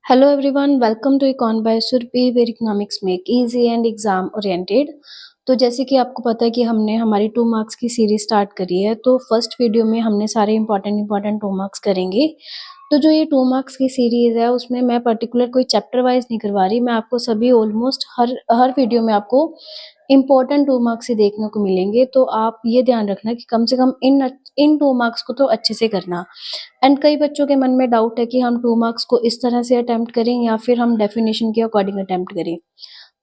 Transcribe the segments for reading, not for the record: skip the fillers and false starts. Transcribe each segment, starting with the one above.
Hello everyone, welcome to Econ by Surpi where economics make easy and exam oriented। तो जैसे कि आपको पता है कि हमने हमारी 2 मार्क्स की सीरीज स्टार्ट करी है, तो फर्स्ट वीडियो में हमने सारे इंपॉर्टेंट 2 मार्क्स करेंगे। तो जो ये 2 मार्क्स की सीरीज है उसमें मैं पर्टिकुलर कोई चैप्टर वाइज नहीं करवा रही, मैं आपको सभी ऑलमोस्ट हर वीडियो में आपको इंपॉर्टेंट 2 मार्क्स ही देखने को मिलेंगे। तो आप ये ध्यान रखना कि कम से कम इन 2 मार्क्स को तो अच्छे से करना। एंड कई बच्चों के मन में डाउट है कि हम 2 मार्क्स को इस तरह से अटेम्प्ट करें या फिर हम डेफिनेशन के अकॉर्डिंग अटेम्प्ट करें।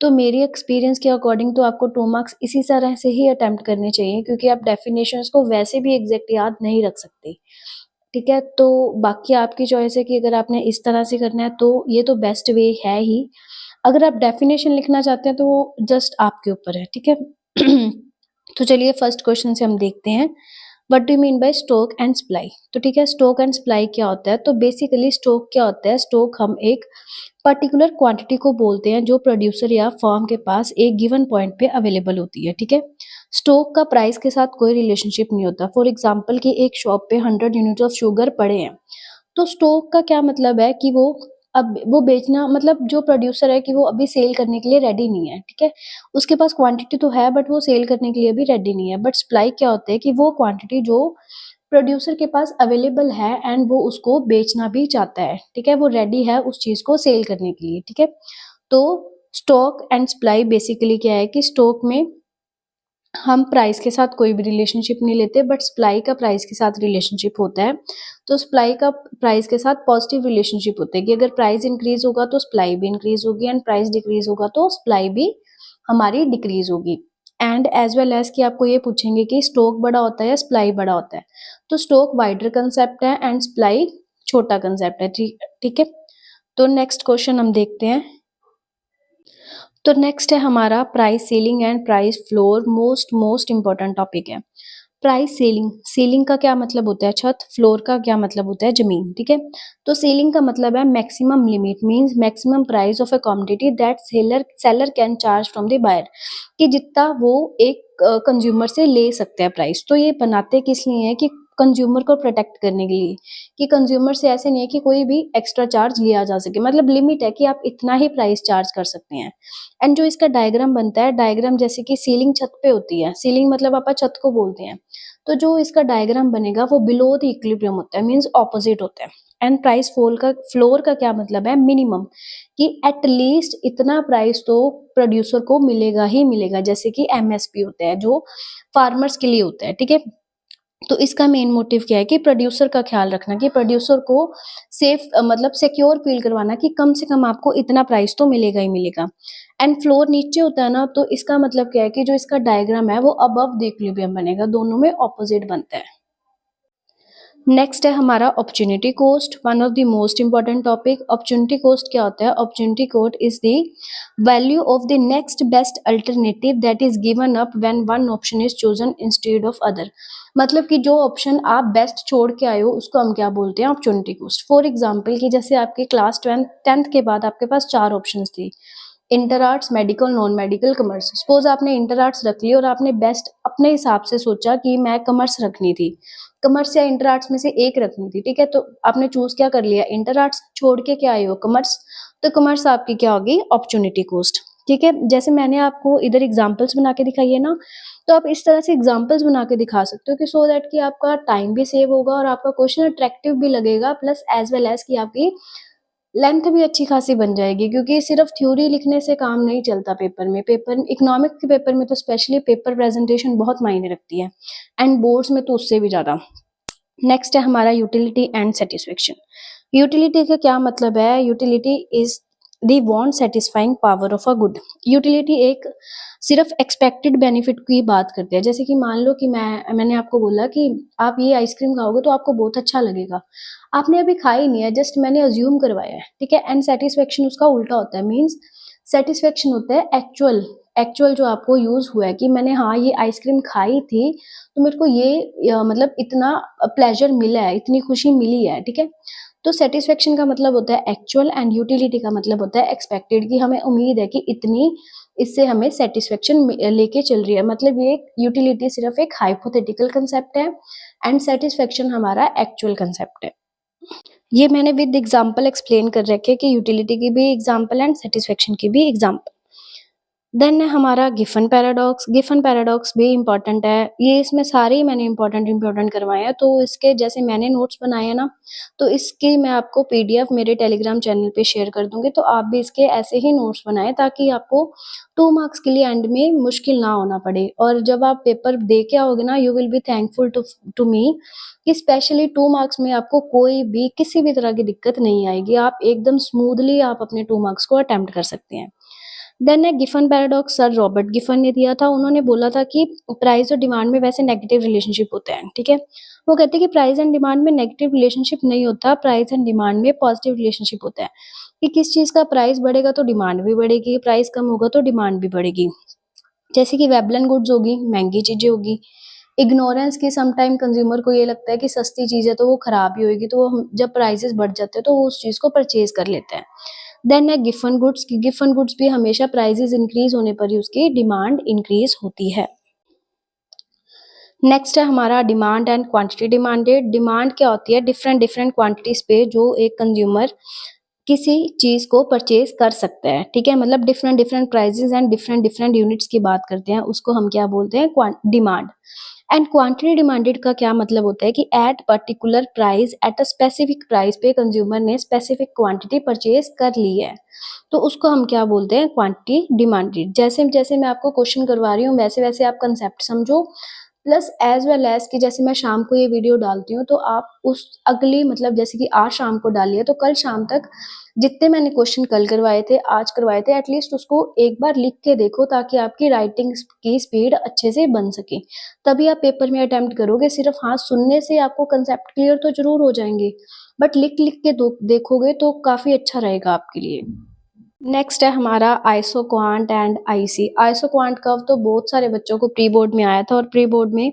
तो मेरी एक्सपीरियंस के अकॉर्डिंग तो आपको 2 मार्क्स इसी तरह से ही अटेम्प्ट करने चाहिए, क्योंकि आप डेफिनेशंस को वैसे भी एग्जैक्ट याद नहीं रख सकते। ठीक है, तो बाकी आपकी चॉइस है कि अगर आपने इस तरह से करना है तो ये तो बेस्ट वे है ही। अगर आप डेफिनेशन लिखना चाहते हैं तो वो जस्ट आपके ऊपर है। ठीक है। तो चलिए फर्स्ट क्वेश्चन से हम देखते हैं, what do you mean by stock and supply. तो ठीक है, स्टॉक एंड सप्लाई क्या होता है। तो बेसिकली स्टॉक क्या होता है, स्टॉक हम एक पर्टिकुलर क्वांटिटी को बोलते हैं जो प्रोड्यूसर या फर्म के पास एक गिवन पॉइंट पे अवेलेबल होती है। ठीक है, स्टॉक का प्राइस के साथ कोई रिलेशनशिप नहीं होता। फॉर एग्जांपल कि एक शॉप पे 100 यूनिट ऑफ शुगर पड़े हैं, तो स्टॉक का क्या मतलब है कि वो बेचना, मतलब जो प्रोड्यूसर है कि वो अभी सेल करने के लिए रेडी नहीं है। ठीक है, उसके पास क्वांटिटी तो है बट वो सेल करने के लिए अभी रेडी नहीं है। बट सप्लाई क्या होता है कि वो क्वांटिटी जो प्रोड्यूसर के पास अवेलेबल है एंड वो उसको बेचना भी चाहता है। ठीक है, वो रेडी है उस चीज को सेल करने के लिए। ठीक है, तो स्टॉक एंड सप्लाई बेसिकली क्या है कि स्टॉक में हम प्राइस के साथ कोई भी रिलेशनशिप नहीं लेते, बट सप्लाई का प्राइस के साथ रिलेशनशिप होता है। तो सप्लाई का प्राइस के साथ पॉजिटिव रिलेशनशिप होता है कि अगर प्राइस इंक्रीज होगा तो सप्लाई भी इंक्रीज होगी, एंड प्राइस डिक्रीज होगा तो सप्लाई भी हमारी डिक्रीज होगी। एंड एज वेल एज कि आपको ये पूछेंगे कि स्टॉक बड़ा होता है या सप्लाई बड़ा होता है। तो स्टॉक वाइडर कंसेप्ट है एंड सप्लाई छोटा कंसेप्ट है। ठीक है, तो नेक्स्ट क्वेश्चन हम देखते हैं। तो नेक्स्ट है हमारा price ceiling and price floor. Most important topic है प्राइस सीलिंग। सीलिंग का क्या मतलब होता है, छत। फ्लोर का क्या मतलब होता है, जमीन। ठीक है, तो सीलिंग का मतलब है maximum limit, means maximum price of a commodity that seller can charge from the buyer, कि जितना वो एक कंज्यूमर से ले सकते हैं प्राइस। तो ये बनाते किस लिए है कि कंज्यूमर को प्रोटेक्ट करने के लिए, कि कंज्यूमर से ऐसे नहीं है कि कोई भी एक्स्ट्रा चार्ज लिया जा सके, मतलब लिमिट है कि आप इतना ही प्राइस चार्ज कर सकते हैं। एंड जो इसका डायग्राम बनता है, डायग्राम जैसे कि सीलिंग छत पे होती है, सीलिंग मतलब आप छत को बोलते हैं, तो जो इसका डायग्राम बनेगा वो बिलो द इक्विलिब्रियम होता है, मींस ऑपोजिट होता है। एंड प्राइस फ्लोर का क्या मतलब है, मिनिमम, कि एट लीस्ट इतना प्राइस तो प्रोड्यूसर को मिलेगा ही मिलेगा, जैसे कि एमएसपी होता है जो फार्मर्स के लिए होता है। ठीक है, तो इसका मेन मोटिव क्या है कि प्रोड्यूसर का ख्याल रखना, कि प्रोड्यूसर को सेफ मतलब सिक्योर फील करवाना कि कम से कम आपको इतना प्राइस तो मिलेगा ही मिलेगा। एंड फ्लोर नीचे होता है ना, तो इसका मतलब क्या है कि जो इसका डायग्राम है वो अबव द इक्विलिब्रियम बनेगा, दोनों में ऑपोजिट बनता है। नेक्स्ट है हमारा opportunity cost, one of the most important topic. Opportunity cost क्या होता है, opportunity cost is the value of the next best alternative that is given up when one option is chosen instead of other. मतलब कि जो option आप best छोड़ के आए हो उसको हम क्या बोलते हैं, अपॉर्चुनिटी कॉस्ट। फॉर एग्जाम्पल कि जैसे आपके क्लास 10th के बाद आपके पास 4 ऑप्शन थी, inter arts, medical, non medical, commerce. Suppose आपने इंटर आर्ट्स रख ली और आपने बेस्ट अपने हिसाब से सोचा कि मैं कॉमर्स रखनी थी, कॉमर्स या इंटर आर्ट्स में से एक रखनी थी। ठीक है, तो आपने चूज क्या कर लिया, इंटर आर्ट्स, छोड़ के क्या आए हो, कॉमर्स। तो कॉमर्स आपकी क्या होगी, अपॉर्चुनिटी कॉस्ट। ठीक है, जैसे मैंने आपको इधर एग्जांपल्स बना के दिखाई है ना, तो आप इस तरह से एग्जांपल्स बना के दिखा सकते हो कि सो दैट कि आपका टाइम भी सेव होगा और आपका क्वेश्चन अट्रैक्टिव भी लगेगा, प्लस एज वेल एज कि आपकी लेंथ भी अच्छी खासी बन जाएगी, क्योंकि सिर्फ थ्योरी लिखने से काम नहीं चलता पेपर में। पेपर इकोनॉमिक्स के पेपर में तो स्पेशली पेपर प्रेजेंटेशन बहुत मायने रखती है, एंड बोर्ड्स में तो उससे भी ज्यादा। नेक्स्ट है हमारा यूटिलिटी एंड सेटिस्फेक्शन। यूटिलिटी का क्या मतलब है, utility is the want satisfying power of a good. Utility एक सिर्फ एक्सपेक्टेड बेनिफिट की बात करते हैं, जैसे कि मान लो कि मैंने आपको बोला कि आप ये आइसक्रीम खाओगे तो आपको बहुत अच्छा लगेगा, आपने अभी खाई नहीं है, जस्ट मैंने अज्यूम करवाया है। ठीक है, एंड सेटिस्फेक्शन उसका उल्टा होता है, मीन्स सेटिस्फेक्शन होता है एक्चुअल एक्चुअल जो आपको यूज हुआ है कि मैंने हाँ ये आइसक्रीम खाई थी तो मेरे को मतलब इतना प्लेजर मिला है, इतनी खुशी मिली है। ठीक है, तो सेटिस्फेक्शन का मतलब होता है एक्चुअल, एंड यूटिलिटी का मतलब होता है एक्सपेक्टेड, कि हमें उम्मीद है कि इतनी इससे हमें सेटिस्फेक्शन लेके चल रही है। मतलब ये यूटिलिटी सिर्फ एक हाइपोथेटिकल कंसेप्ट है एंड सेटिस्फेक्शन हमारा एक्चुअल कंसेप्ट है। ये मैंने विद एग्जांपल एक्सप्लेन कर रखे कि यूटिलिटी की भी एग्जांपल एंड सेटिस्फेक्शन की भी एग्जांपल। देन है हमारा गिफन पैराडॉक्स भी इम्पोर्टेंट है। ये इसमें सारे ही मैंने इम्पोर्टेंट करवाए हैं। तो इसके जैसे मैंने नोट्स बनाए हैं ना, तो इसके मैं आपको पीडीएफ मेरे टेलीग्राम चैनल पे शेयर कर दूंगी। तो आप भी इसके ऐसे ही नोट्स बनाएं ताकि आपको 2 मार्क्स के लिए एंड में मुश्किल ना होना पड़े। और जब आप पेपर दे के आओगे ना, you will be thankful to me कि स्पेशली 2 मार्क्स में आपको कोई भी किसी भी तरह की दिक्कत नहीं आएगी। आप एकदम स्मूथली आप अपने 2 मार्क्स को अटेम्प्ट कर सकते हैं। देन है Giffen paradox, sir Robert Giffen ने दिया था। उन्होंने बोला था कि प्राइस और डिमांड में वैसे नेगेटिव रिलेशनशिप होते हैं, ठीक है। वो कहते हैं कि प्राइस एंड डिमांड में नेगेटिव रिलेशनशिप नहीं होता, प्राइस एंड डिमांड में पॉजिटिव रिलेशनशिप होता है। कि किस चीज का प्राइस बढ़ेगा तो डिमांड भी बढ़ेगी, प्राइस कम होगा तो डिमांड भी बढ़ेगी। जैसे कि वेबलन गुड्स होगी, महंगी चीजें होगी। इग्नोरेंस की समटाइम कंज्यूमर को ये लगता है कि सस्ती चीज है तो वो खराब ही होगी, तो वो जब प्राइसेस बढ़ जाते हैं तो वो उस चीज को परचेज कर लेते हैं। देन है गिफन गुड्स की, गिफन गुड्स भी हमेशा प्राइसेस इंक्रीज होने पर ही उसकी डिमांड इंक्रीज होती है। नेक्स्ट है हमारा demand and quantity demanded. Demand क्या होती है? डिफरेंट डिफरेंट क्वांटिटीज पे जो एक कंज्यूमर किसी चीज को परचेज कर सकता है, ठीक है। मतलब different different prices and different different units की बात करते हैं, उसको हम क्या बोलते हैं? डिमांड। एंड क्वांटिटी डिमांडेड का क्या मतलब होता है कि at particular price, at a specific price पे कंज्यूमर ने स्पेसिफिक क्वांटिटी परचेज कर ली है, तो उसको हम क्या बोलते हैं? Quantity demanded. जैसे जैसे मैं आपको क्वेश्चन करवा रही हूँ वैसे वैसे आप कंसेप्ट समझो। प्लस एज वेल एज कि जैसे मैं शाम को ये वीडियो डालती हूँ तो आप उस अगली मतलब जैसे कि आज शाम को डालिए तो कल शाम तक जितने मैंने क्वेश्चन कल करवाए थे आज करवाए थे एटलीस्ट उसको एक बार लिख के देखो ताकि आपकी राइटिंग की स्पीड अच्छे से बन सके। तभी आप पेपर में अटेम्प्ट करोगे। सिर्फ हाँ सुनने से आपको कंसेप्ट क्लियर तो जरूर हो जाएंगे, बट लिख लिख के देखोगे तो काफी अच्छा रहेगा आपके लिए। नेक्स्ट है हमारा iso quant and IC. Iso quant curve तो बहुत सारे बच्चों को प्री बोर्ड में आया था और प्री बोर्ड में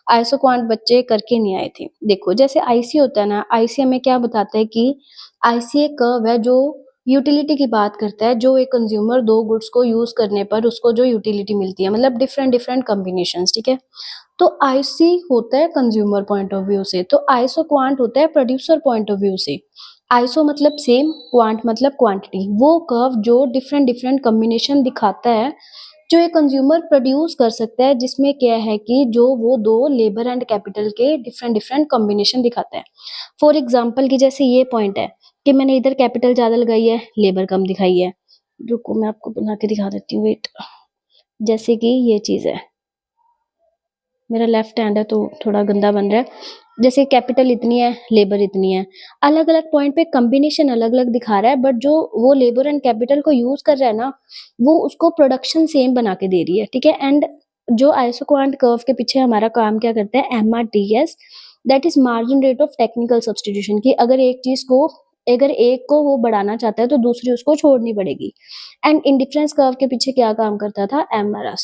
आइसो क्वांट बच्चे करके नहीं आए थे। देखो जैसे आईसी होता है ना, आईसी हमें क्या बताता है कि आईसी एक कर्व है जो यूटिलिटी की बात करता है, जो एक कंज्यूमर दो गुड्स को यूज करने पर उसको जो यूटिलिटी मिलती है, मतलब डिफरेंट डिफरेंट कॉम्बिनेशंस, ठीक है। तो आईसी होता है कंज्यूमर पॉइंट ऑफ व्यू से, तो आइसो क्वांट होता है प्रोड्यूसर पॉइंट ऑफ व्यू से। आइसो मतलब सेम, क्वांट मतलब क्वांटिटी। वो कर्व जो डिफरेंट डिफरेंट कॉम्बिनेशन दिखाता है जो एक कंज्यूमर प्रोड्यूस कर सकता है, जिसमें क्या है कि जो वो दो लेबर एंड कैपिटल के डिफरेंट डिफरेंट कॉम्बिनेशन दिखाता है। फॉर एग्जाम्पल की जैसे ये पॉइंट है कि मैंने इधर कैपिटल ज्यादा लगाई है, लेबर कम दिखाई है। रुको मैं आपको बना के दिखा देती हूँ, वेट। जैसे कि ये चीज है, मेरा लेफ्ट हैंड है तो थोड़ा गंदा बन रहा है। जैसे कैपिटल इतनी है, लेबर इतनी है, अलग अलग पॉइंट पे कॉम्बिनेशन अलग अलग दिखा रहा है, बट जो वो लेबर एंड कैपिटल को यूज कर रहा है ना, वो उसको प्रोडक्शन सेम बना के दे रही है, ठीक है। एंड जो आइसोक्वांट कर्व के पीछे हमारा काम क्या करता है? MRTS, that is margin rate of technical substitution की अगर एक चीज को अगर एक को वो बढ़ाना चाहता है तो दूसरी उसको छोड़नी पड़ेगी। एंड इंडिफरेंस कर्व के पीछे क्या काम करता था? MRS।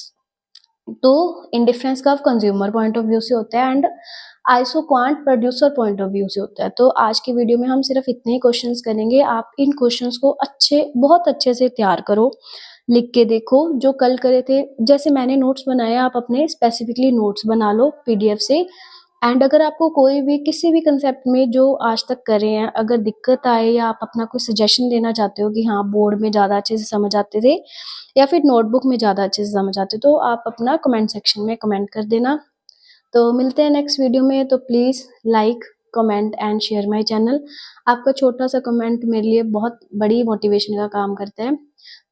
तो indifference curve consumer point of view से होता है and iso quant producer point of view से होता है। तो आज की वीडियो में हम सिर्फ इतने ही क्वेश्चंस करेंगे। आप इन क्वेश्चंस को बहुत अच्छे से तैयार करो, लिख के देखो जो कल करे थे। जैसे मैंने नोट्स बनाए आप अपने स्पेसिफिकली नोट्स बना लो पीडीएफ से। एंड अगर आपको कोई भी किसी भी कंसेप्ट में जो आज तक करे हैं अगर दिक्कत आए या आप अपना कोई सजेशन देना चाहते हो कि हाँ बोर्ड में ज़्यादा अच्छे से समझ आते थे या फिर नोटबुक में ज़्यादा अच्छे से समझ आते, तो आप अपना कमेंट सेक्शन में कमेंट कर देना। तो मिलते हैं नेक्स्ट वीडियो में। तो please like comment and share my channel. आपका छोटा सा कमेंट मेरे लिए बहुत बड़ी मोटिवेशन का काम करता है।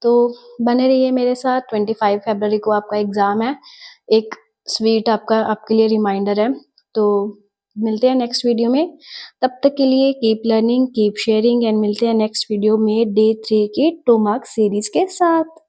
तो बने रहिए मेरे साथ। 25 फरवरी को आपका एग्ज़ाम है, एक स्वीट आपका आपके लिए रिमाइंडर है। तो मिलते हैं नेक्स्ट वीडियो में। तब तक के लिए keep learning keep sharing and मिलते हैं नेक्स्ट वीडियो में डे 3 की 2 मार्क्स सीरीज के साथ।